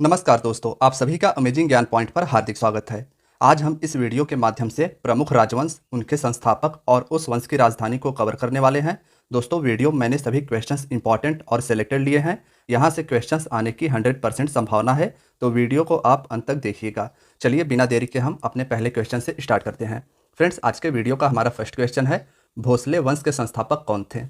नमस्कार दोस्तों, आप सभी का अमेजिंग ज्ञान पॉइंट पर हार्दिक स्वागत है। आज हम इस वीडियो के माध्यम से प्रमुख राजवंश, उनके संस्थापक और उस वंश की राजधानी को कवर करने वाले हैं। दोस्तों, वीडियो मैंने सभी क्वेश्चंस इंपॉर्टेंट और सिलेक्टेड लिए हैं। यहाँ से क्वेश्चंस आने की 100% संभावना है, तो वीडियो को आप अंत तक देखिएगा। चलिए बिना देरी के हम अपने पहले क्वेश्चन से स्टार्ट करते हैं। फ्रेंड्स, आज के वीडियो का हमारा फर्स्ट क्वेश्चन है, भोसले वंश के संस्थापक कौन थे?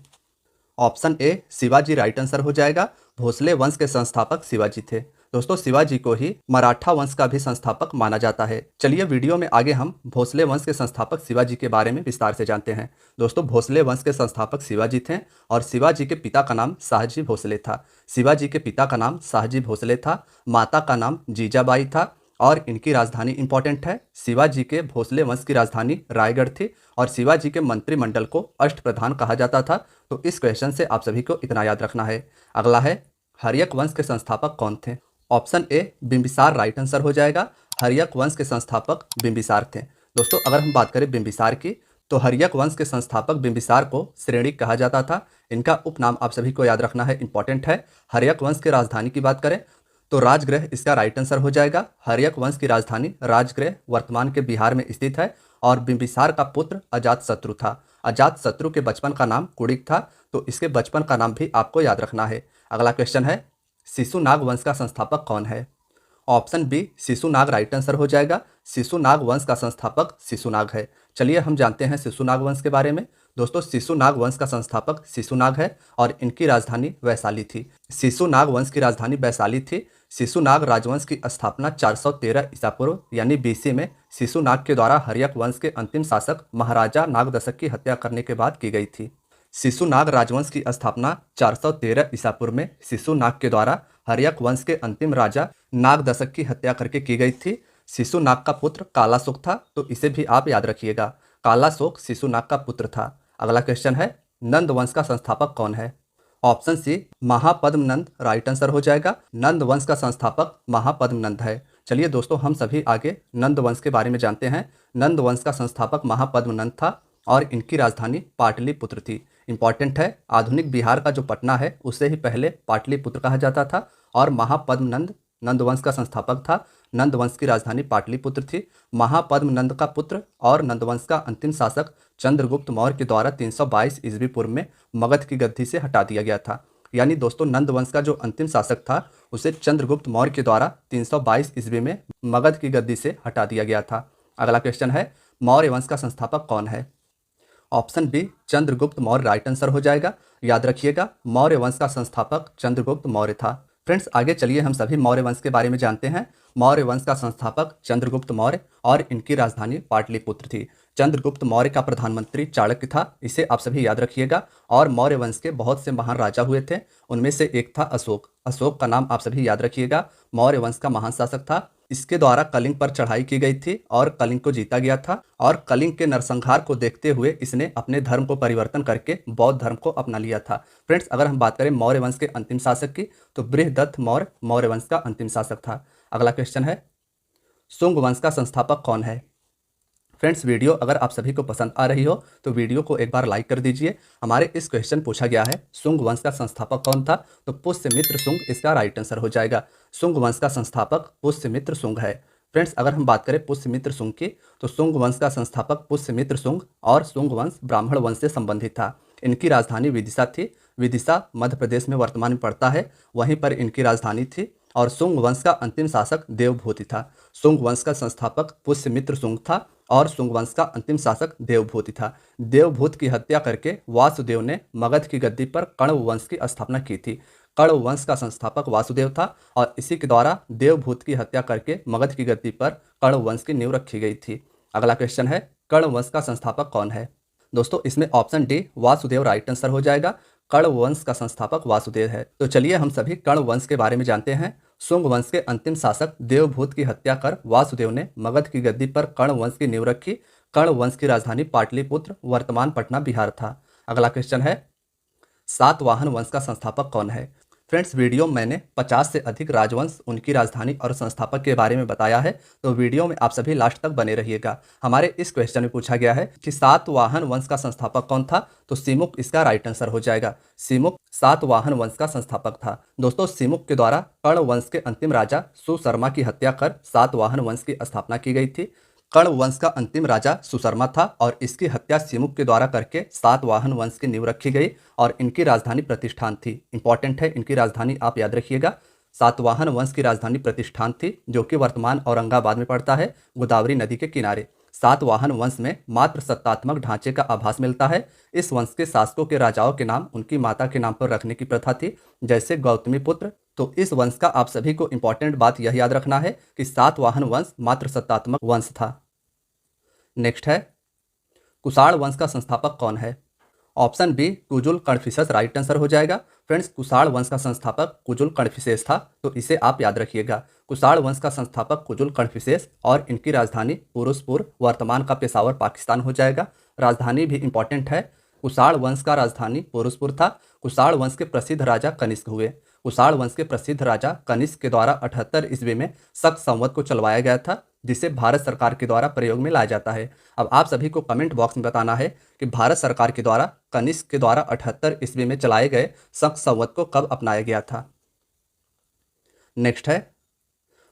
Option A Shivaji right answer हो जाएगा। भोसले वंश के संस्थापक शिवाजी थे। दोस्तों, शिवाजी को ही मराठा वंश का भी संस्थापक माना जाता है। चलिए वीडियो में आगे हम भोसले वंश के संस्थापक शिवाजी के बारे में विस्तार से जानते हैं। दोस्तों, भोसले वंश के संस्थापक शिवाजी थे और शिवाजी के पिता का नाम शाहजी भोसले था। शिवाजी के पिता का नाम शाहजी भोसले था, माता का नाम जीजाबाई था और इनकी राजधानी इंपॉर्टेंट है। शिवाजी के भोसले वंश की राजधानी रायगढ़ थी और शिवाजी के मंत्रिमंडल को अष्टप्रधान कहा जाता था। तो इस क्वेश्चन से आप सभी को इतना याद रखना है। अगला है, हर्यक वंश के संस्थापक कौन थे? Option A Bimbisara right answer हो जाएगा। हर्यक वंश के संस्थापक बिंबिसार थे। दोस्तों, अगर हम बात करें बिंबिसार की, तो हर्यक वंश के संस्थापक बिंबिसार को श्रेणी कहा जाता था। इनका उपनाम आप सभी को याद रखना है, इंपॉर्टेंट है। हर्यक वंश की राजधानी की बात करें तो राजगृह इसका राइट आंसर हो जाएगा। हर्यक वंश की राजधानी राजगृह वर्तमान के बिहार में स्थित है और बिंबिसार का पुत्र अजातशत्रु था। अजातशत्रु के बचपन का नाम कुड़िक था, तो इसके बचपन का नाम भी आपको याद रखना है। अगला क्वेश्चन है, शिशुनाग वंश का संस्थापक कौन है? Option B Shishunag right answer हो जाएगा। शिशुनाग वंश का संस्थापक शिशुनाग है। चलिए हम जानते हैं शिशुनाग वंश के बारे में। दोस्तों, शिशुनाग वंश का संस्थापक शिशुनाग है और इनकी राजधानी वैशाली थी। शिशुनाग वंश की राजधानी वैशाली थी। शिशुनाग राजवंश की स्थापना 413 ईसा पूर्व यानी बीसी में शिशुनाग के द्वारा हर्यक वंश के अंतिम शासक महाराजा नागदशक की हत्या करने के बाद की गई थी। शिशुनाग राजवंश की स्थापना 413 ईसा पूर्व में शिशुनाग के द्वारा हर्यक वंश के अंतिम राजा नागदशक की हत्या करके की गई थी। शिशुनाग का पुत्र कालाशोक था, तो इसे भी आप याद रखिएगा। कालाशोक शिशुनाग का पुत्र था। अगला क्वेश्चन है, नंद वंश का संस्थापक कौन है? ऑप्शन सी महापद्म नंद राइट आंसर हो जाएगा। नंद वंश का संस्थापक महापद्म नंद है। चलिए दोस्तों, हम सभी आगे नंद वंश के बारे में जानते हैं। नंद वंश का संस्थापक महापद्म नंद था और इनकी राजधानी पाटलिपुत्र थी। इंपॉर्टेंट है, आधुनिक बिहार का जो पटना है उसे ही पहले पाटलिपुत्र कहा जाता था और महापद्म नंद नंद वंश का संस्थापक था। नंद वंश की राजधानी पाटलिपुत्र थी। महापद्म नंद का पुत्र और नंद वंश का अंतिम शासक चंद्रगुप्त मौर्य के द्वारा 322 ईस्वी पूर्व में मगध की गद्दी से हटा दिया गया था। यानी दोस्तों, नंद वंश का जो अंतिम शासक था उसे चंद्रगुप्त मौर्य के द्वारा 322 ईस्वी में मगध की गद्दी से हटा दिया गया था। अगला क्वेश्चन है, मौर्य वंश का संस्थापक कौन है? Option B Chandragupta Maurya right answer हो जाएगा। याद रखिएगा, मौर्य वंश का संस्थापक चंद्रगुप्त मौर्य था। फ्रेंड्स, आगे चलिए हम सभी मौर्य वंश के बारे में जानते हैं। मौर्य वंश का संस्थापक चंद्रगुप्त मौर्य और इनकी राजधानी पाटलिपुत्र थी। चंद्रगुप्त मौर्य का प्रधानमंत्री चाणक्य था, इसे आप सभी याद रखिएगा। और मौर्य वंश के बहुत से महान राजा हुए थे, उनमें से एक था अशोक। अशोक का नाम आप सभी याद रखिएगा। मौर्य वंश का महान शासक था। इसके द्वारा कलिंग पर चढ़ाई की गई थी और कलिंग को जीता गया था और कलिंग के नरसंहार को देखते हुए इसने अपने धर्म को परिवर्तन करके बौद्ध धर्म को अपना लिया था। फ्रेंड्स, अगर हम बात करें मौर्य वंश के अंतिम शासक की, तो बृहदत्त मौर्य मौर्य वंश का अंतिम शासक था। अगला क्वेश्चन है, शुंग वंश का संस्थापक कौन है? फ्रेंड्स, वीडियो अगर आप सभी को पसंद आ रही हो तो वीडियो को एक बार लाइक कर दीजिए। हमारे इस क्वेश्चन पूछा गया है, शुंग वंश का संस्थापक कौन था? तो पुष्यमित्र शुंग इसका राइट आंसर हो जाएगा। शुंग वंश का संस्थापक पुष्यमित्र शुंग है। फ्रेंड्स, अगर हम बात करें पुष्यमित्र शुंग की, तो शुंग वंश का संस्थापक पुष्यमित्र शुंग और शुंग वंश ब्राह्मण वंश से संबंधित था। इनकी राजधानी विदिशा थी। विदिशा मध्य प्रदेश में वर्तमान में पड़ता है, वहीं पर इनकी राजधानी थी। और शुंग वंश का अंतिम शासक देवभूति था। शुंग वंश का संस्थापक पुष्यमित्र शुंग था और शुंग वंश का अंतिम शासक देवभूति था। देवभूत की हत्या करके वासुदेव ने मगध की गद्दी पर कण्व वंश की स्थापना की थी। कण्व वंश का संस्थापक वासुदेव था और इसी के द्वारा देवभूत की हत्या करके मगध की गद्दी पर कण्व वंश की नींव रखी गई थी। अगला क्वेश्चन है, कण्व वंश का संस्थापक कौन है? दोस्तों, इसमें option D Vasudev right answer हो जाएगा। कण्व वंश का संस्थापक वासुदेव है। तो चलिए हम सभी कण्व वंश के बारे में जानते हैं। शुंग वंश के अंतिम शासक देवभूत की हत्या कर वासुदेव ने मगध की गद्दी पर कण्व वंश की नींव रखी। कण्व वंश की राजधानी पाटलिपुत्र वर्तमान पटना बिहार था। अगला क्वेश्चन है, सातवाहन वंश का संस्थापक कौन है? फ्रेंड्स, वीडियो मैंने 50 से अधिक राजवंश, उनकी राजधानी और संस्थापक के बारे में बताया है, तो वीडियो में आप सभी लास्ट तक बने रहिएगा। हमारे इस क्वेश्चन में पूछा गया है कि सातवाहन वंश का संस्थापक कौन था, तो सिमुक इसका राइट आंसर हो जाएगा। सिमुक सातवाहन वंश का संस्थापक था। दोस्तों, सिमुक के द्वारा कर्ण वंश के अंतिम राजा सुशर्मा की हत्या कर सातवाहन वंश की स्थापना की गई थी। कर्ण वंश का अंतिम राजा सुशर्मा था और इसकी हत्या सिमुक के द्वारा करके सातवाहन वंश की नींव रखी गई और इनकी राजधानी प्रतिष्ठान थी। इंपॉर्टेंट है, इनकी राजधानी आप याद रखिएगा। सातवाहन वंश की राजधानी प्रतिष्ठान थी, जो कि वर्तमान औरंगाबाद में पड़ता है, गोदावरी नदी के किनारे। सातवाहन वंश में मात्र सत्तात्मक ढांचे का आभास मिलता है। इस वंश के शासकों के राजाओं के नाम उनकी माता के नाम पर रखने की प्रथा थी, जैसे गौतमी पुत्र। तो इस वंश का आप सभी को इंपॉर्टेंट बात यह याद रखना है कि सातवाहन वंश मात्र सत्तात्मक वंश था। नेक्स्ट है, कुषाण वंश का संस्थापक कौन है? Option B Kujula Kadphises right answer हो जाएगा। फ्रेंड्स, कुषाण वंश का संस्थापक कुजुल कण्फिशेस था, तो इसे आप याद रखिएगा। कुषाण वंश का संस्थापक कुजुल कण्फिशेस और इनकी राजधानी पुरुषपुर, वर्तमान का पेशावर, पाकिस्तान हो जाएगा। राजधानी भी इंपॉर्टेंट है। कुषाण वंश का राजधानी पुरुषपुर था। कुषाण वंश के प्रसिद्ध राजा कनिष्क हुए। कुषाण वंश के प्रसिद्ध राजा कनिष्क के द्वारा 78 ईस्वी में शक संवत को चलवाया गया था, जिसे भारत सरकार के द्वारा प्रयोग में लाया जाता है। अब आप सभी को कमेंट बॉक्स में बताना है कि भारत सरकार के द्वारा कनिष्क के द्वारा 78 ईस्वी में चलाए गए शक संवत को कब अपनाया गया था। नेक्स्ट है,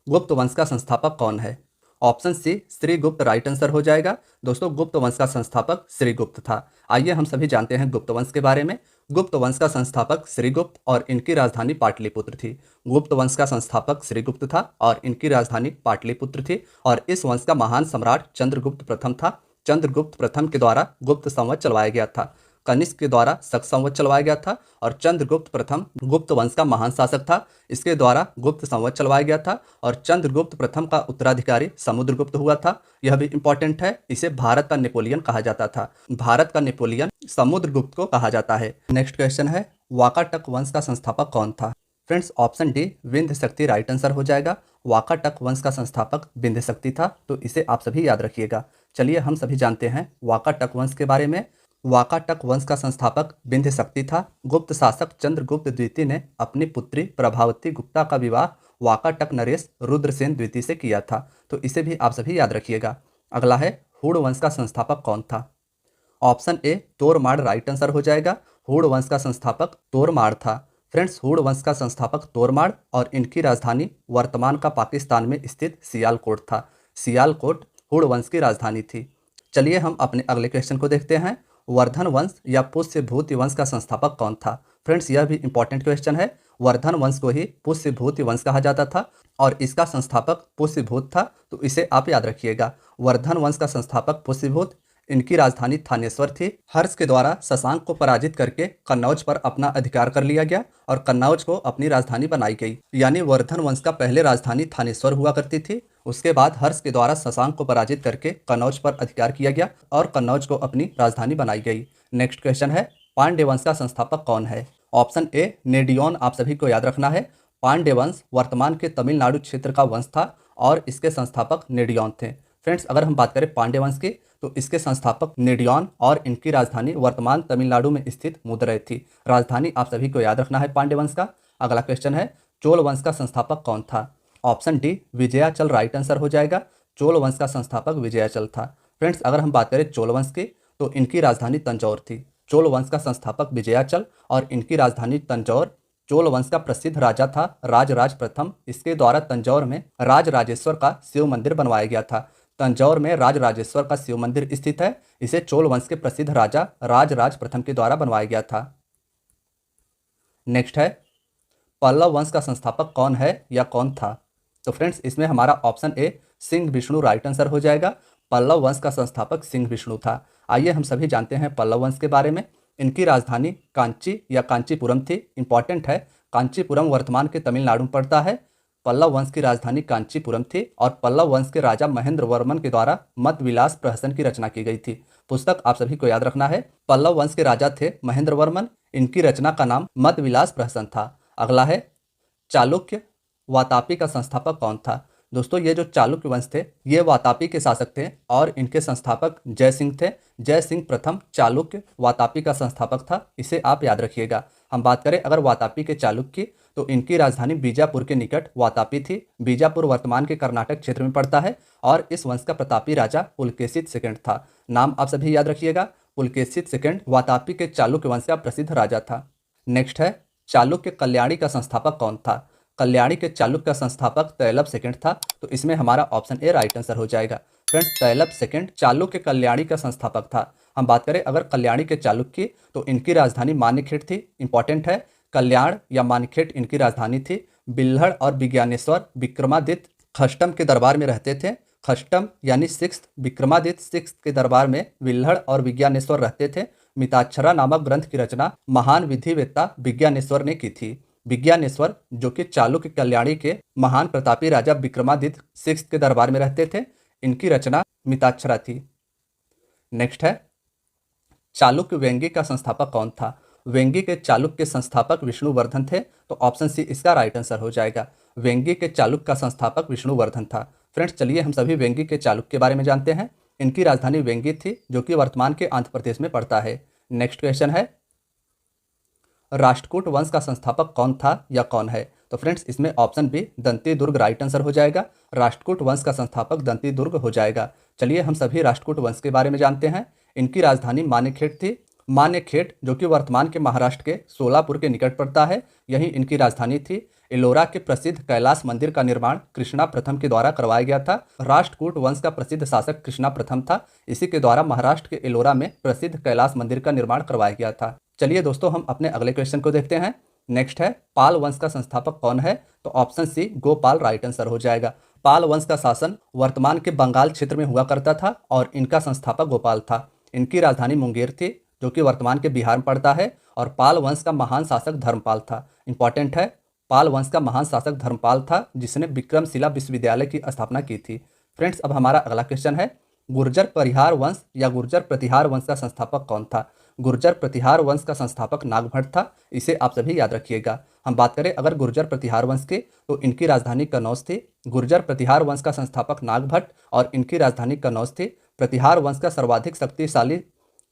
गुप्त वंश का संस्थापक कौन है? Option C Shrigupta right answer हो जाएगा। दोस्तों, गुप्त वंश का संस्थापक श्रीगुप्त था। आइए हम सभी जानते हैं गुप्त वंश के बारे में। गुप्त वंश का संस्थापक श्रीगुप्त और इनकी राजधानी पाटलिपुत्र थी। गुप्त वंश का संस्थापक श्रीगुप्त था और इनकी राजधानी पाटलिपुत्र थी और इस वंश का महान सम्राट चंद्रगुप्त प्रथम था। चंद्रगुप्त प्रथम के द्वारा गुप्त संवत चलवाया गया था। कनिष्क के द्वारा शक संवत चलवाया गया था और चंद्रगुप्त प्रथम गुप्त वंश का महान शासक था। इसके द्वारा गुप्त संवत चलवाया गया था और चंद्रगुप्त प्रथम का उत्तराधिकारी समुद्रगुप्त हुआ था। यह भी इंपॉर्टेंट है, इसे भारत का नेपोलियन कहा जाता था। भारत का नेपोलियन समुद्रगुप्त को कहा जाता है। नेक्स्ट क्वेश्चन है, वाकाटक वंश का संस्थापक कौन था? फ्रेंड्स, ऑप्शन डी विंध्य शक्ति राइट आंसर हो जाएगा। वाकाटक वंश का संस्थापक विंध्य शक्ति था, तो इसे आप सभी याद रखिएगा। चलिए हम सभी जानते हैं वाकाटक वंश के बारे में। वाकाटक वंश का संस्थापक विंध्य शक्ति था। गुप्त शासक चंद्रगुप्त द्वितीय ने अपनी पुत्री प्रभावती गुप्ता का विवाह वाकाटक नरेश रुद्रसेन द्वितीय से किया था, तो इसे भी आप सभी याद रखिएगा। अगला है, हूण वंश का संस्थापक कौन था? ऑप्शन ए तोरमाड़ राइट आंसर हो जाएगा। हूण वंश का संस्थापक तोरमाड़ था। फ्रेंड्स, हूण वंश का संस्थापक तोरमाड़ और इनकी राजधानी वर्तमान का पाकिस्तान में स्थित सियालकोट था। सियालकोट हूण वंश की राजधानी थी। चलिए हम अपने अगले क्वेश्चन को देखते हैं। वर्धन वंश या पुष्यभूति वंश का संस्थापक कौन था? फ्रेंड्स, यह भी इंपॉर्टेंट क्वेश्चन है। वर्धन वंश को ही पुष्यभूति वंश कहा जाता था और इसका संस्थापक पुष्यभूत था, तो इसे आप याद रखिएगा। वर्धन वंश का संस्थापक पुष्यभूत, इनकी राजधानी थानेश्वर थी। हर्ष के द्वारा शशांक को पराजित करके कन्नौज पर अपना अधिकार कर लिया गया और कन्नौज को अपनी राजधानी बनाई गई। यानी वर्धन वंश का पहले राजधानी थानेश्वर हुआ करती थी। उसके बाद हर्ष के द्वारा शशांक को पराजित करके कन्नौज पर अधिकार किया गया और कन्नौज को अपनी राजधानी बनाई गई। नेक्स्ट क्वेश्चन है, पांड्य वंश का संस्थापक कौन है? ऑप्शन ए नेडियोन आप सभी को याद रखना है। पांड्य वंश वर्तमान के तमिलनाडु क्षेत्र का वंश था और इसके संस्थापक नेडियोन थे। फ्रेंड्स, अगर हम बात करें पांड्य वंश की, तो इसके संस्थापक नेडियोन और इनकी राजधानी वर्तमान तमिलनाडु में स्थित मदुरै थी। राजधानी आप सभी को याद रखना है पांड्य वंश का। अगला क्वेश्चन है, चोल वंश का संस्थापक कौन था? ऑप्शन डी विजयाचल राइट आंसर हो जाएगा। चोल वंश का संस्थापक विजयाचल था। फ्रेंड्स, अगर हम बात करें चोल वंश की, तो इनकी राजधानी तंजौर थी। चोल वंश का संस्थापक विजयाचल और इनकी राजधानी तंजौर। चोल वंश का प्रसिद्ध राजा था राजराज प्रथम। इसके द्वारा तंजौर में राजराजेश्वर का शिव मंदिर बनवाया गया था। तंजौर में राजराजेश्वर का शिव मंदिर स्थित है। इसे चोल वंश के प्रसिद्ध राजा राजराज प्रथम के द्वारा बनवाया गया था। नेक्स्ट है, पल्लव वंश का संस्थापक कौन है या कौन था? तो फ्रेंड्स, इसमें हमारा option A Singh Vishnu right answer हो जाएगा। पल्लव वंश का संस्थापक सिंह विष्णु था। आइए हम सभी जानते हैं पल्लव वंश के बारे में। इनकी राजधानी कांची या कांचीपुरम थी। इंपॉर्टेंट है, कांचीपुरम वर्तमान के तमिलनाडु में पड़ता है। पल्लव वंश की राजधानी कांचीपुरम थी और पल्लव वंश के राजा महेंद्र वर्मन के द्वारा मत विलास प्रहसन की रचना की गई थी। पुस्तक आप सभी को याद रखना है। पल्लव वंश के राजा थे महेंद्र वर्मन। इनकी रचना का नाम मत विलास प्रहसन था। अगला है, चालुक्य वातापी का संस्थापक कौन था? दोस्तों, ये जो चालुक्य वंश थे, ये वातापी के शासक थे और इनके संस्थापक जय सिंह थे। जय सिंह प्रथम चालुक्य वातापी का संस्थापक था। इसे आप याद रखिएगा। हम बात करें अगर वातापी के चालुक्य की, तो इनकी राजधानी बीजापुर के निकट वातापी थी। बीजापुर वर्तमान के कर्नाटक क्षेत्र में पड़ता है और इस वंश का प्रतापी राजा पुलकेशित सेकंड था। नाम आप सभी याद रखिएगा, पुलकेशित सेकंड वातापी के चालुक्य वंश का प्रसिद्ध राजा था। नेक्स्ट है, चालुक्य कल्याणी का संस्थापक कौन था? कल्याणी के चालुक्य का संस्थापक तैलभ सेकंड था। तो इसमें हमारा ऑप्शन ए राइट आंसर हो जाएगा। फ्रेंड्स, तैलभ सेकंड चालुक्य कल्याणी का संस्थापक था। हम बात करें अगर कल्याणी के चालुक्य की, तो इनकी राजधानी मान्यखेड़ थी। इंपॉर्टेंट है, कल्याण या मान्यखेड़ इनकी राजधानी थी। बिल्हड़ और विज्ञानेश्वर विक्रमादित्य खष्टम के दरबार में रहते थे। खष्टम यानी सिक्स्थ, विक्रमादित्य सिक्स्थ के दरबार में बिल्हड़ और विज्ञानेश्वर रहते थे। मिताक्षरा नामक ग्रंथ की रचना महान विधिवेत्ता विज्ञानेश्वर ने की थी। विज्ञानेश्वर जो कि चालुक्य कल्याणी के महान प्रतापी राजा विक्रमादित्य सिक्स्थ के दरबार में रहते थे, इनकी रचना मिताक्षरा थी। नेक्स्ट है, चालुक्य वेंगी का संस्थापक कौन था? वेंगी के चालुक्य के संस्थापक विष्णुवर्धन थे। तो ऑप्शन सी इसका राइट आंसर हो जाएगा। वेंगी के चालुक्य का संस्थापक विष्णुवर्धन था। फ्रेंड्स, चलिए हम सभी वेंगी के चालुक्य के बारे में जानते हैं। इनकी राजधानी वेंगी थी, जो कि वर्तमान के आंध्र प्रदेश में पड़ता है। नेक्स्ट क्वेश्चन है, राष्ट्रकूट वंश का संस्थापक कौन था या कौन है? तो फ्रेंड्स, इसमें ऑप्शन बी दंती दुर्ग राइट आंसर हो जाएगा। राष्ट्रकूट वंश का संस्थापक दंती दुर्ग हो जाएगा। चलिए हम सभी राष्ट्रकूट वंश के बारे में जानते हैं। इनकी राजधानी मानेखेड़ थी। मानेखेड़ जो कि वर्तमान के महाराष्ट्र के सोलापुर के निकट पड़ता है, यही इनकी राजधानी थी। एलोरा के प्रसिद्ध कैलाश मंदिर का निर्माण कृष्णा प्रथम के द्वारा करवाया गया था। राष्ट्रकूट वंश का प्रसिद्ध शासक कृष्णा प्रथम था। इसी के द्वारा महाराष्ट्र के एलोरा में प्रसिद्ध कैलाश मंदिर का निर्माण करवाया गया था। चलिए दोस्तों, हम अपने अगले क्वेश्चन को देखते हैं। नेक्स्ट है, पाल वंश का संस्थापक कौन है? तो option C Gopal right answer हो जाएगा। पाल वंश का शासन वर्तमान के बंगाल क्षेत्र में हुआ करता था और इनका संस्थापक गोपाल था। इनकी राजधानी मुंगेर थी, जो कि वर्तमान के बिहार में पड़ता है। और पाल वंश का महान शासक धर्मपाल था। इंपॉर्टेंट है, पाल वंश का महान शासक धर्मपाल था, जिसने विक्रमशिला विश्वविद्यालय की स्थापना की थी। फ्रेंड्स, अब हमारा अगला क्वेश्चन है, गुर्जर परिहार वंश या गुर्जर प्रतिहार वंश का संस्थापक कौन था? गुर्जर प्रतिहार वंश का संस्थापक नागभट्ट था। इसे आप सभी याद रखिएगा। हम बात करें अगर गुर्जर प्रतिहार वंश की, तो इनकी राजधानी कन्नौज थी। गुर्जर प्रतिहार वंश का संस्थापक नागभट्ट और इनकी राजधानी कन्नौज थी। प्रतिहार वंश का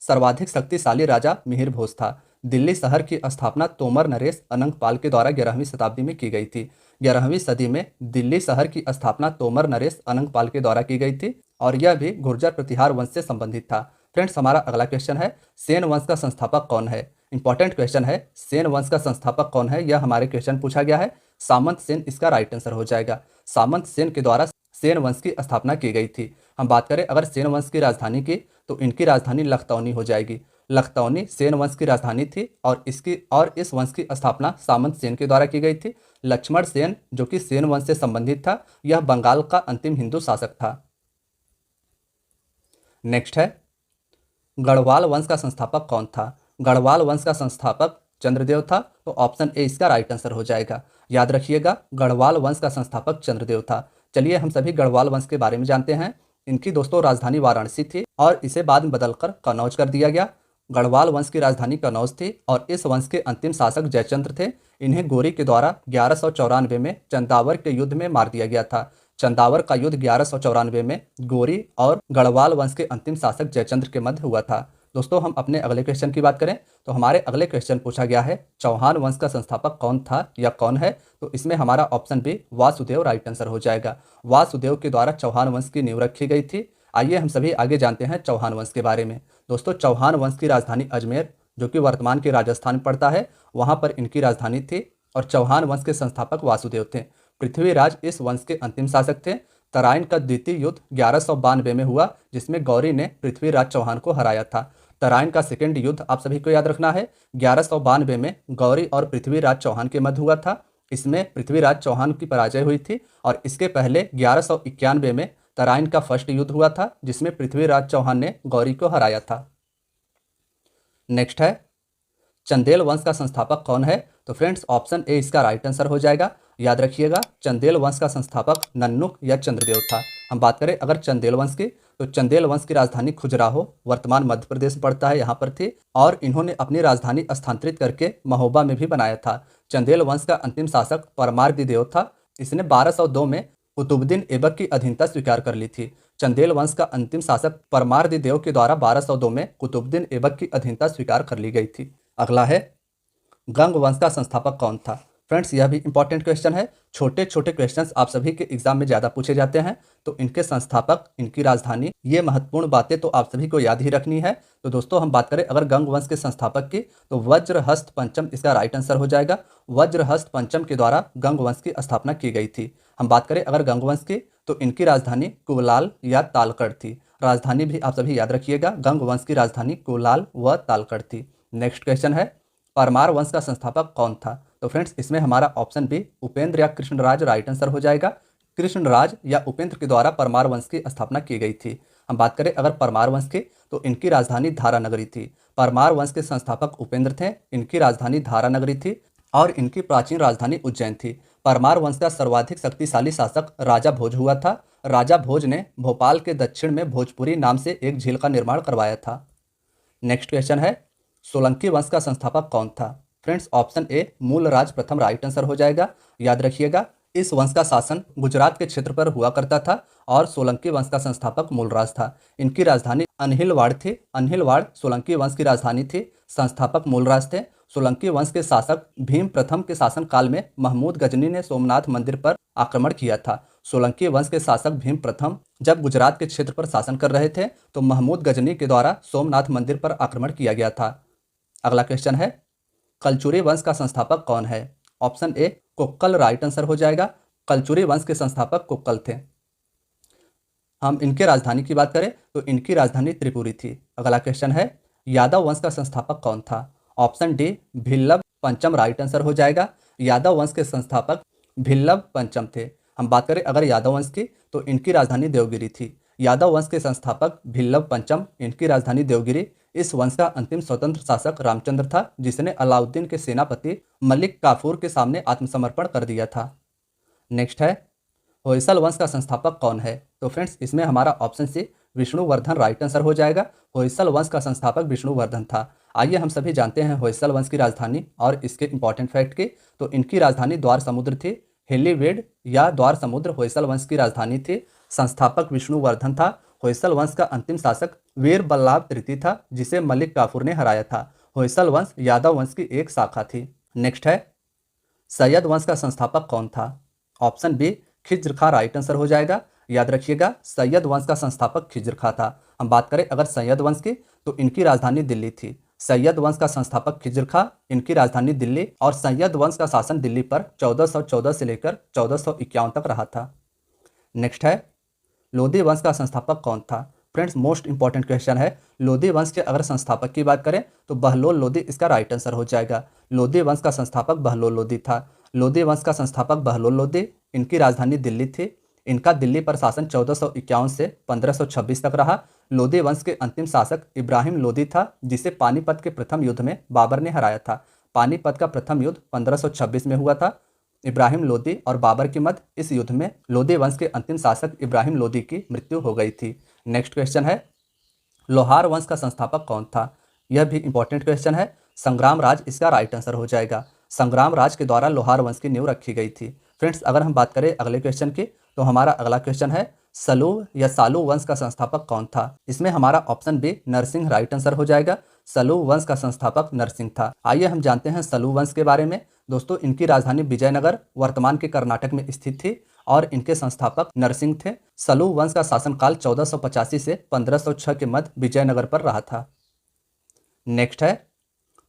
सर्वाधिक शक्तिशाली राजा मिहिर भोज था। दिल्ली शहर की स्थापना तोमर नरेश अनंगपाल के द्वारा 11वीं शताब्दी में की गई थी। 11वीं सदी में दिल्ली शहर की स्थापना तोमर नरेश अनंगपाल के द्वारा की गई थी और यह भी गुर्जर प्रतिहार वंश से संबंधित था। फ्रेंड्स, हमारा अगला क्वेश्चन है, सेन वंश का संस्थापक कौन है? इंपॉर्टेंट क्वेश्चन है, सेन वंश का संस्थापक कौन है, यह हमारे क्वेश्चन पूछा गया है। सामंत सेन इसका राइट आंसर हो जाएगा। सामंत सेन के द्वारा सेन वंश की स्थापना की गई थी। हम बात करें अगर सेन वंश की राजधानी की, तो इनकी राजधानी लखतौनी हो जाएगी। लखतौनी सेन वंश की राजधानी थी और इस वंश की स्थापना सामंत सेन के द्वारा की गई थी। लक्ष्मण सेन जो कि सेन वंश से संबंधित था, यह बंगाल का अंतिम हिंदू शासक था। नेक्स्ट है, गढ़वाल वंश का संस्थापक कौन था? गढ़वाल वंश का संस्थापक चंद्रदेव था। तो ऑप्शन ए इसका राइट आंसर हो जाएगा। याद रखिएगा, गढ़वाल वंश का संस्थापक चंद्रदेव था। चलिए हम सभी गढ़वाल वंश के बारे में जानते हैं। इनकी दोस्तों राजधानी वाराणसी थी और इसे बाद में बदलकर कन्नौज कर दिया गया। गढ़वाल वंश की राजधानी कन्नौज थी और इस वंश के अंतिम शासक जयचंद्र थे। इन्हें गोरी के द्वारा 1194 में चंदावर के युद्ध में मार दिया गया था। चंदावर का युद्ध 1194 में गोरी और गढ़वाल वंश के अंतिम शासक जयचंद्र के मध्य हुआ था। दोस्तों, हम अपने अगले क्वेश्चन की बात करें तो हमारे अगले क्वेश्चन पूछा गया है, चौहान वंश का संस्थापक कौन था या कौन है? तो इसमें हमारा option B Vasudev right answer हो जाएगा। वासुदेव के द्वारा चौहान वंश की नींव रखी गई थी। आइए हम सभी आगे जानते हैं चौहान वंश के बारे में। दोस्तों, चौहान वंश की राजधानी अजमेर जो कि वर्तमान के राजस्थान में पड़ता है, वहाँ पर इनकी राजधानी थी और चौहान वंश के संस्थापक वासुदेव थे। पृथ्वीराज इस वंश के अंतिम शासक थे। तराइन का द्वितीय युद्ध 1192 में हुआ, जिसमें गौरी ने पृथ्वीराज चौहान को हराया था। तराइन का सेकेंड युद्ध आप सभी को याद रखना है, 1192 में गौरी और पृथ्वीराज चौहान के मध्य हुआ था। इसमें पृथ्वीराज चौहान की पराजय हुई थी और इसके पहले 1191 में तराइन का फर्स्ट युद्ध हुआ था, जिसमें पृथ्वीराज चौहान ने गौरी को हराया था। नेक्स्ट है, चंदेल वंश का संस्थापक कौन है? तो फ्रेंड्स, ऑप्शन ए इसका राइट आंसर हो जाएगा। याद रखिएगा, चंदेल वंश का संस्थापक नन्नुक या चंद्रदेव था। हम बात करें अगर चंदेल वंश की, तो चंदेल वंश की राजधानी खुजराहो वर्तमान मध्य प्रदेश में पड़ता है, यहाँ पर थी और इन्होंने अपनी राजधानी स्थानांतरित करके महोबा में भी बनाया था। चंदेल वंश का अंतिम शासक परमार्दिदेव था। इसने 1202 में कुतुबुद्दीन ऐबक की अधीनता स्वीकार कर ली थी। चंदेल वंश का अंतिम शासक परमार्दिदेव के द्वारा 1202 में कुतुबुद्दीन ऐबक की अधीनता स्वीकार कर ली गई थी। अगला है, गंग वंश का संस्थापक कौन था? फ्रेंड्स, यह भी इंपॉर्टेंट क्वेश्चन है। छोटे छोटे क्वेश्चंस आप सभी के एग्जाम में ज़्यादा पूछे जाते हैं, तो इनके संस्थापक, इनकी राजधानी, ये महत्वपूर्ण बातें तो आप सभी को याद ही रखनी है। तो दोस्तों, हम बात करें अगर गंग वंश के संस्थापक की, तो वज्रहस्त पंचम इसका राइट आंसर हो जाएगा। वज्रहस्त पंचम के द्वारा गंग वंश की स्थापना की गई थी। हम बात करें अगर गंग वंश की, तो इनकी राजधानी कुवलाल या तालकड़ थी। राजधानी भी आप सभी याद रखिएगा, गंग वंश की राजधानी कुवलाल व तालकड़ थी। नेक्स्ट क्वेश्चन है, परमार वंश का संस्थापक कौन था? तो फ्रेंड्स, इसमें हमारा ऑप्शन बी उपेंद्र या कृष्णराज राइट आंसर हो जाएगा। कृष्णराज या उपेंद्र के द्वारा परमार वंश की स्थापना की गई थी। हम बात करें अगर परमार वंश की, तो इनकी राजधानी धारानगरी थी। परमार वंश के संस्थापक उपेंद्र थे, इनकी राजधानी धारानगरी थी और इनकी प्राचीन राजधानी उज्जैन थी। परमार वंश का सर्वाधिक शक्तिशाली शासक राजा भोज हुआ था। राजा भोज ने भोपाल के दक्षिण में भोजपुरी नाम से एक झील का निर्माण करवाया था। नेक्स्ट क्वेश्चन है, सोलंकी वंश का संस्थापक कौन था? फ्रेंड्स, ऑप्शन ए मूलराज प्रथम राइट आंसर हो जाएगा। याद रखिएगा, इस वंश का शासन गुजरात के क्षेत्र पर हुआ करता था और सोलंकी वंश का संस्थापक मूलराज था। इनकी राजधानी अनहिलवाड़ थी। अनहिलवाड़ सोलंकी वंश की राजधानी थी। संस्थापक मूलराज थे। सोलंकी वंश के शासक भीम प्रथम के शासनकाल में महमूद गजनी ने सोमनाथ मंदिर पर आक्रमण किया था। सोलंकी वंश के शासक भीम प्रथम जब गुजरात के क्षेत्र पर शासन कर रहे थे, तो महमूद गजनी के द्वारा सोमनाथ मंदिर पर आक्रमण किया गया था। अगला क्वेश्चन है, कलचुरी वंश का संस्थापक कौन है? ऑप्शन ए कुक्कल राइट आंसर हो जाएगा। कलचुरी वंश के संस्थापक कुक्कल थे। हम इनके राजधानी की बात करें तो इनकी राजधानी त्रिपुरी थी। अगला क्वेश्चन है, यादव वंश का संस्थापक कौन था? ऑप्शन डी भिल्लभ पंचम राइट आंसर हो जाएगा। यादव वंश के संस्थापक भिल्लभ पंचम थे। हम बात करें अगर यादव वंश की, तो इनकी राजधानी देवगिरी थी। यादव वंश के संस्थापक भिल्लभ पंचम, इनकी राजधानी देवगिरी। इस वंश का अंतिम स्वतंत्र शासक रामचंद्र था, जिसने अलाउद्दीन के सेनापति मलिक काफूर के सामने आत्मसमर्पण कर दिया था। नेक्स्ट है, होयसल वंश का संस्थापक कौन है? तो फ्रेंड्स, इसमें हमारा option C Vishnuvardhan right answer हो जाएगा। होयसल वंश का संस्थापक विष्णुवर्धन था। आइए हम सभी जानते हैं होयसल वंश की राजधानी और इसके इंपॉर्टेंट फैक्ट की। तो इनकी राजधानी द्वार समुद्र थी। हेलीवेड या द्वार समुद्र होयसल वंश की राजधानी थी। संस्थापक विष्णुवर्धन था। होयसल वंश का अंतिम शासक वीर बल्लाभ तृतीय था, जिसे मलिक काफूर ने हराया था। होयसल वंश यादव वंश की एक शाखा थी। नेक्स्ट है, सैयद वंश का संस्थापक कौन था? ऑप्शन बी खिज्र खां राइट आंसर हो जाएगा। याद रखिएगा, सैयद वंश का संस्थापक खिज्र खां था। हम बात करें अगर सैयद वंश की, तो इनकी राजधानी दिल्ली थी। सैयद वंश का संस्थापक खिज्र खां, इनकी राजधानी दिल्ली, और सैयद वंश का शासन दिल्ली पर 1414 से लेकर 1451 तक रहा था। नेक्स्ट है, लोधी वंश का संस्थापक कौन था? फ्रेंड्स, मोस्ट इंपॉर्टेंट क्वेश्चन है। लोधी वंश के अगर संस्थापक की बात करें, तो बहलोल लोधी इसका राइट आंसर हो जाएगा। लोधी वंश का संस्थापक बहलोल लोधी था। लोधी वंश का संस्थापक बहलोल लोधी, इनकी राजधानी दिल्ली थी। इनका दिल्ली पर शासन 1451 से 1526 तक रहा। लोधी वंश के अंतिम शासक इब्राहिम लोधी था, जिसे पानीपत के प्रथम युद्ध में बाबर ने हराया था। पानीपत का प्रथम युद्ध 1526 में हुआ था। इब्राहिम लोधी और बाबर के मध्य इस युद्ध में लोधी वंश के अंतिम शासक इब्राहिम लोधी की मृत्यु हो गई थी। नेक्स्ट क्वेश्चन है, लोहार वंश का संस्थापक कौन था? यह भी इंपॉर्टेंट क्वेश्चन है। संग्राम राज इसका राइट आंसर हो जाएगा। संग्राम राज के द्वारा लोहार वंश की नींव रखी गई थी। फ्रेंड्स, अगर हम बात करें अगले क्वेश्चन की, तो हमारा अगला क्वेश्चन है, सलू या सालू वंश का संस्थापक कौन था? इसमें हमारा option B Narasimha right answer हो जाएगा। सलू वंश का संस्थापक नरसिंह था। आइए हम जानते हैं सलू वंश के बारे में। दोस्तों, इनकी राजधानी विजयनगर वर्तमान के कर्नाटक में स्थित थी और इनके संस्थापक नरसिंह थे। सलू वंश का शासनकाल 1485 से 1506 के मध्य विजयनगर पर रहा था। नेक्स्ट है,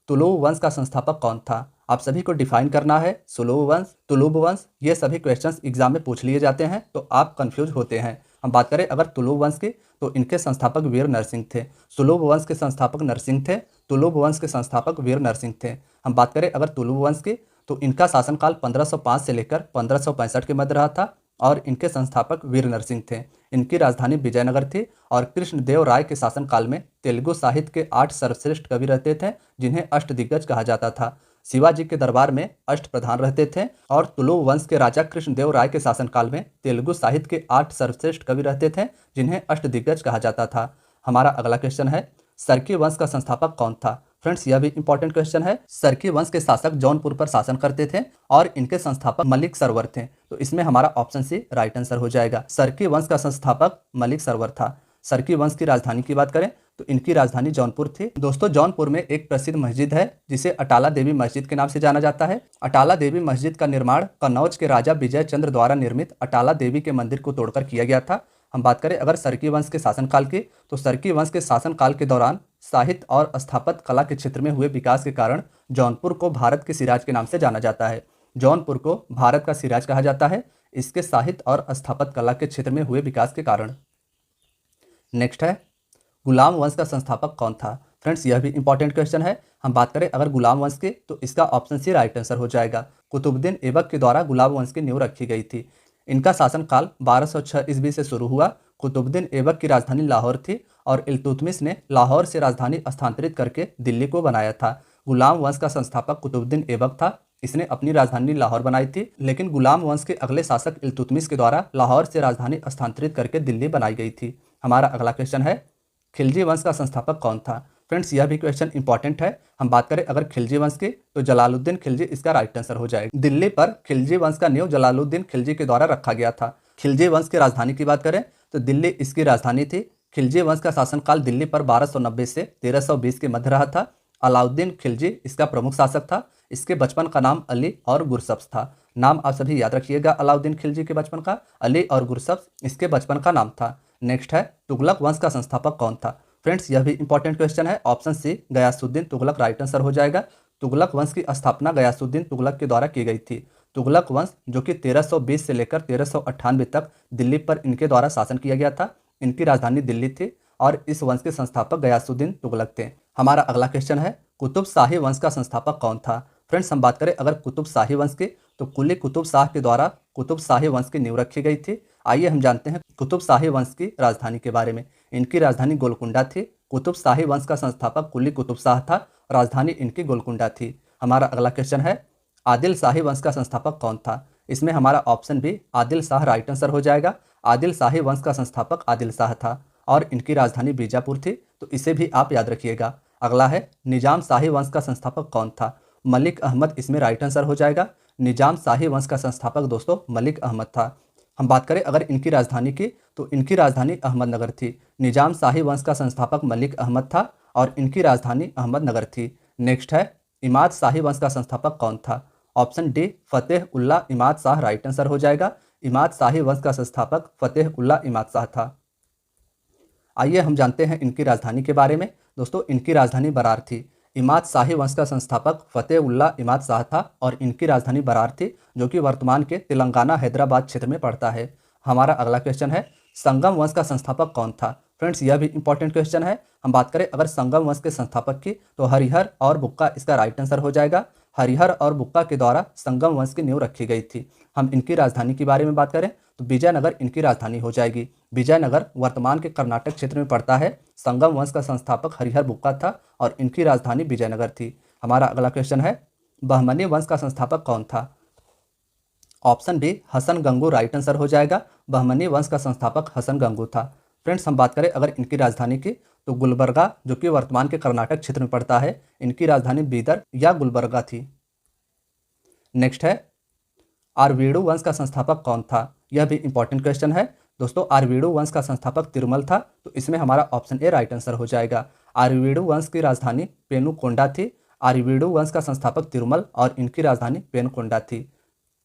तुलुव वंश का संस्थापक कौन था? आप सभी को डिफाइन करना है। सुलुव वंश, तुलुव वंश, ये सभी क्वेश्चंस एग्जाम में पूछ लिए जाते हैं, तो आप कंफ्यूज होते हैं। हम बात करें अगर तुलुव वंश की, तो इनके संस्थापक वीर नरसिंह थे। सुलुव वंश के संस्थापक नरसिंह थे। तुलुव वंश के संस्थापक वीर नरसिंह थे। हम बात करें अगर तुलुव वंश की, तो इनका शासनकाल 1505 से लेकर 1565 के मध्य रहा था और इनके संस्थापक वीर नरसिंह थे। इनकी राजधानी विजयनगर थी और कृष्णदेव राय के शासनकाल में तेलुगु साहित्य के 8 सर्वश्रेष्ठ कवि रहते थे, जिन्हें अष्टदिग्गज कहा जाता था। शिवाजी के दरबार में अष्ट प्रधान रहते थे और तुलुव वंश के राजा कृष्णदेव राय के शासनकाल में तेलुगु साहित्य के 8 सर्वश्रेष्ठ कवि रहते थे, जिन्हें अष्टदिग्गज कहा जाता था। हमारा अगला क्वेश्चन है, सरकी वंश का संस्थापक कौन था? फ्रेंड्स, यह भी इंपॉर्टेंट क्वेश्चन है। सरकी वंश के शासक जौनपुर पर शासन करते थे और इनके संस्थापक मलिक सरवर थे। तो इसमें हमारा ऑप्शन सी राइट आंसर हो जाएगा। सरकी वंश का संस्थापक मलिक सरवर था। सरकी वंश की राजधानी की बात करें तो इनकी राजधानी जौनपुर थी। दोस्तों जौनपुर में एक प्रसिद्ध मस्जिद है जिसे अटाला देवी मस्जिद के नाम से जाना जाता है। अटाला देवी मस्जिद का निर्माण कन्नौज के राजा विजय चंद्र द्वारा निर्मित अटाला देवी के मंदिर को तोड़कर किया गया था। हम बात करें अगर सरकी वंश के शासनकाल की, तो सरकी वंश के शासनकाल के दौरान साहित्य और स्थापत्य कला के क्षेत्र में हुए विकास के कारण जौनपुर को भारत के सिराज के नाम से जाना जाता है। जौनपुर को भारत का सिराज कहा जाता है इसके साहित्य और स्थापत्य कला के क्षेत्र में हुए विकास के कारण। नेक्स्ट है, गुलाम वंश का संस्थापक कौन था? फ्रेंड्स यह भी इंपॉर्टेंट क्वेश्चन है। हम बात करें अगर गुलाम वंश की, तो इसका ऑप्शन सी राइट आंसर हो जाएगा। कुतुबुद्दीन ऐबक के द्वारा गुलाम वंश की नींव रखी गई थी। इनका शासनकाल 1206 ईस्वी से शुरू हुआ। कुतुबुद्दीन ऐबक की राजधानी लाहौर थी और इल्तुतमिश ने लाहौर से राजधानी स्थानांतरित करके दिल्ली को बनाया था। गुलाम वंश का संस्थापक कुतुबुद्दीन ऐबक था। इसने अपनी राजधानी लाहौर बनाई थी, लेकिन गुलाम वंश के अगले शासक इल्तुतमिश के द्वारा लाहौर से राजधानी स्थानांतरित करके दिल्ली बनाई गई थी। हमारा अगला क्वेश्चन है, खिलजी वंश का संस्थापक कौन था? फ्रेंड्स यह भी क्वेश्चन इंपॉर्टेंट है। हम बात करें अगर खिलजी वंश की, तो जलालुद्दीन खिलजी इसका राइट आंसर हो जाएगा। दिल्ली पर खिलजी वंश का नींव जलालुद्दीन खिलजी के द्वारा रखा गया था। खिलजी वंश की राजधानी की बात करें तो दिल्ली इसकी राजधानी थी। खिलजी वंश का शासनकाल दिल्ली पर 1290 से 1320 के मध्य रहा था। अलाउद्दीन खिलजी इसका प्रमुख शासक था। इसके बचपन का नाम अली और गुरसब्स था। नाम आप सभी याद रखिएगा, अलाउद्दीन खिलजी के बचपन का अली और गुरसब्स इसके बचपन का नाम था। नेक्स्ट है, तुगलक वंश का संस्थापक कौन था? फ्रेंड्स यह भी इंपॉर्टेंट क्वेश्चन है। Option C Ghiyasuddin Tughlaq right answer हो जाएगा। तुगलक वंश की स्थापना गयासुद्दीन तुगलक के द्वारा की गई थी। तुगलक वंश जो कि 1320 से लेकर 1398 तक दिल्ली पर इनके द्वारा शासन किया गया था। इनकी राजधानी दिल्ली थी और इस वंश के संस्थापक गयासुद्दीन तुगलक थे। हमारा अगला क्वेश्चन है, कुतुब शाही वंश का संस्थापक कौन था? फ्रेंड्स हम बात करें अगर कुतुब शाही वंश की, तो कुली कुतुब शाह के द्वारा कुतुब शाही वंश की नींव रखी गई थी। आइए हम जानते हैं कुतुब शाही वंश की राजधानी के बारे में। इनकी राजधानी गोलकुंडा थी। कुतुब शाही वंश का संस्थापक कुली कुतुब शाह था। राजधानी इनकी गोलकुंडा थी। हमारा अगला क्वेश्चन है, आदिल शाही वंश का संस्थापक कौन था? इसमें हमारा ऑप्शन भी आदिल शाह राइट आंसर हो जाएगा। आदिल शाही वंश का संस्थापक आदिल शाह था और इनकी राजधानी बीजापुर थी, तो इसे भी आप याद रखिएगा। अगला है, निजाम शाही वंश का संस्थापक कौन था? मलिक अहमद इसमें राइट आंसर हो जाएगा। निजाम शाही वंश का संस्थापक दोस्तों मलिक अहमद था। हम बात करें अगर इनकी राजधानी की, तो इनकी राजधानी अहमदनगर थी। निजाम शाही वंश का संस्थापक मलिक अहमद था और इनकी राजधानी अहमदनगर थी। नेक्स्ट है, इमाद शाही वंश का संस्थापक कौन था? ऑप्शन डी फतेह उल्लाह इमाद शाह राइट आंसर हो जाएगा। इमाद शाही वंश का संस्थापक फतेह उल्लाह इमाद शाह था। आइए हम जानते हैं इनकी राजधानी के बारे में। दोस्तों इनकी राजधानी बरार थी। इमाद शाही वंश का संस्थापक फतेह उल्लाह इमाद शाह था और इनकी राजधानी बरार थी, जो कि वर्तमान के तेलंगाना हैदराबाद क्षेत्र में पड़ता है। हमारा अगला क्वेश्चन है, संगम वंश का संस्थापक कौन था? फ्रेंड्स यह भी इंपॉर्टेंट क्वेश्चन है। हम बात करें अगर संगम वंश के संस्थापक की, तो हरिहर और बुक्का इसका राइट आंसर हो जाएगा। हरिहर और बुक्का के द्वारा संगम वंश की नींव रखी गई थी। हम इनकी राजधानी के बारे में बात करें तो विजयनगर इनकी राजधानी हो जाएगी। विजयनगर वर्तमान के कर्नाटक क्षेत्र में पड़ता है। संगम वंश का संस्थापक हरिहर बुक्का था और इनकी राजधानी विजयनगर थी। हमारा अगला क्वेश्चन है, बहमनी वंश का संस्थापक कौन था? Option B Hasan Gangu right answer हो जाएगा। बहमनी वंश का संस्थापक हसन गंगू था। फ्रेंड्स हम बात करें अगर इनकी राजधानी की, तो गुलबर्गा जो कि वर्तमान के कर्नाटक क्षेत्र में पड़ता है, इनकी राजधानी बीदर या गुलबर्गा थी। नेक्स्ट है, आरवीडू वंश का संस्थापक कौन था? यह भी इंपॉर्टेंट क्वेश्चन है। दोस्तों आरवीडू वंश का संस्थापक तिरुमल था, तो इसमें हमारा ऑप्शन ए राइट आंसर हो जाएगा। आरवीडू वंश की राजधानी पेनुकोंडा थी। आरवीडू वंश का संस्थापक तिरुमल और इनकी राजधानी पेनुकोंडा थी।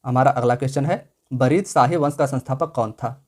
हमारा अगला क्वेश्चन है, बरीद शाही वंश का संस्थापक कौन था?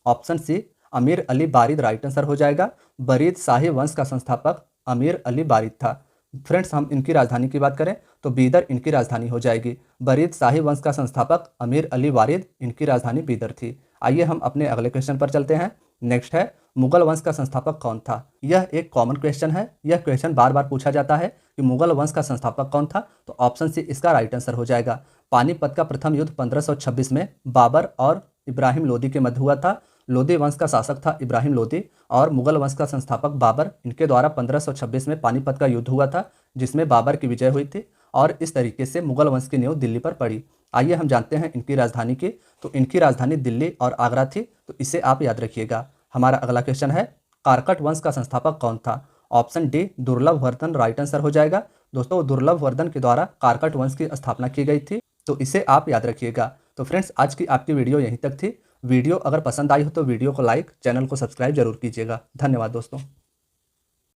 ऑप्शन सी अमीर अली बारिद राइट आंसर हो जाएगा। बरीद शाही वंश का संस्थापक अमीर अली बारिद था। फ्रेंड्स हम इनकी राजधानी की बात करें तो बीदर इनकी राजधानी हो जाएगी। बरीद शाही वंश का संस्थापक अमीर अली वारिद, इनकी राजधानी बीदर थी। आइए हम अपने अगले क्वेश्चन पर चलते हैं। नेक्स्ट है, मुगल वंश का संस्थापक कौन था? यह एक कॉमन क्वेश्चन है। यह क्वेश्चन बार बार पूछा जाता है कि मुगल वंश का संस्थापक कौन था, तो ऑप्शन सी इसका राइट आंसर हो जाएगा। पानीपत का प्रथम युद्ध 1526 में बाबर और इब्राहिम लोदी के मध्य हुआ था। लोदी वंश का शासक था इब्राहिम लोदी और मुगल वंश का संस्थापक बाबर। इनके द्वारा 1526 में पानीपत का युद्ध हुआ था, जिसमें बाबर की विजय हुई थी और इस तरीके से मुगल वंश की नींव दिल्ली पर पड़ी। आइए हम जानते हैं इनकी राजधानी की, तो इनकी राजधानी दिल्ली और आगरा थी, तो इसे आप याद रखिएगा। हमारा अगला क्वेश्चन है, कारकट वंश का संस्थापक कौन था? ऑप्शन डी दुर्लभ वर्धन राइट आंसर हो जाएगा। दोस्तों दुर्लभ वर्धन के द्वारा कारकट वंश की स्थापना की गई थी, तो इसे आप याद रखिएगा। तो फ्रेंड्स आज की आपकी वीडियो यहीं तक थी। वीडियो अगर पसंद आई हो तो वीडियो को लाइक, चैनल को सब्सक्राइब जरूर कीजिएगा। धन्यवाद दोस्तों।